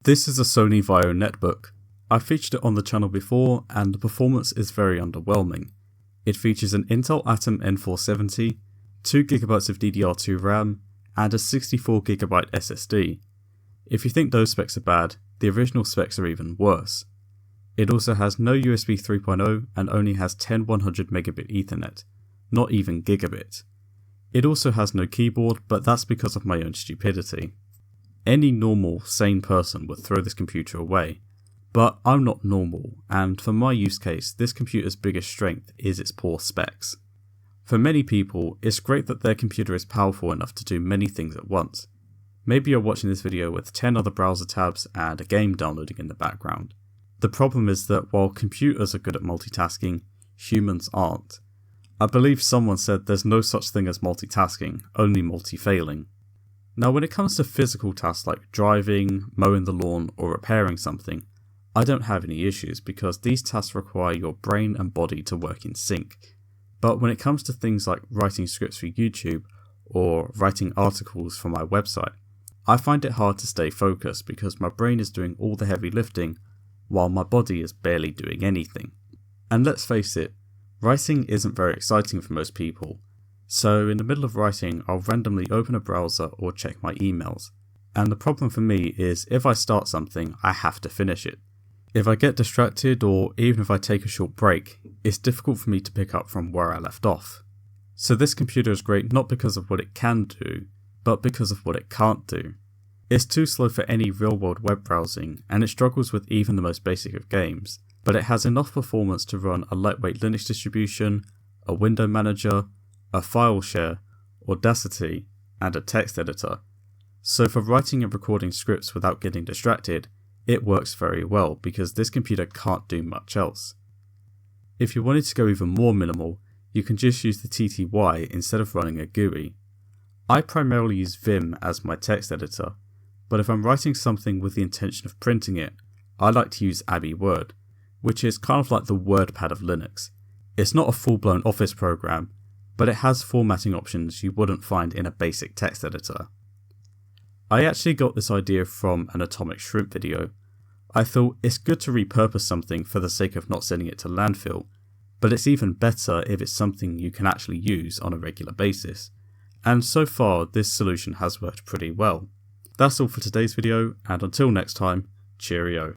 This is a Sony Vaio netbook. I've featured it on the channel before and the performance is very underwhelming. It features an Intel Atom N470, 2GB of DDR2 RAM, and a 64GB SSD. If you think those specs are bad, the original specs are even worse. It also has no USB 3.0 and only has 10 100 megabit Ethernet, not even gigabit. It also has no keyboard, but that's because of my own stupidity. Any normal, sane person would throw this computer away, but I'm not normal, and for my use case, this computer's biggest strength is its poor specs. For many people, it's great that their computer is powerful enough to do many things at once. Maybe you're watching this video with 10 other browser tabs and a game downloading in the background. The problem is that while computers are good at multitasking, humans aren't. I believe someone said there's no such thing as multitasking, only multi-failing. Now when it comes to physical tasks like driving, mowing the lawn, or repairing something, I don't have any issues because these tasks require your brain and body to work in sync. But when it comes to things like writing scripts for YouTube or writing articles for my website, I find it hard to stay focused because my brain is doing all the heavy lifting while my body is barely doing anything. And let's face it, writing isn't very exciting for most people. So in the middle of writing, I'll randomly open a browser or check my emails. And the problem for me is if I start something, I have to finish it. If I get distracted or even if I take a short break, it's difficult for me to pick up from where I left off. So this computer is great not because of what it can do, but because of what it can't do. It's too slow for any real-world web browsing, and it struggles with even the most basic of games, but it has enough performance to run a lightweight Linux distribution, a window manager, a file share, Audacity, and a text editor. So for writing and recording scripts without getting distracted, it works very well because this computer can't do much else. If you wanted to go even more minimal, you can just use the TTY instead of running a GUI. I primarily use Vim as my text editor, but if I'm writing something with the intention of printing it, I like to use Abbey Word, which is kind of like the WordPad of Linux. It's not a full-blown Office program, but it has formatting options you wouldn't find in a basic text editor. I actually got this idea from an Atomic Shrimp video. I thought it's good to repurpose something for the sake of not sending it to landfill, but it's even better if it's something you can actually use on a regular basis. And so far this solution has worked pretty well. That's all for today's video, and until next time, cheerio.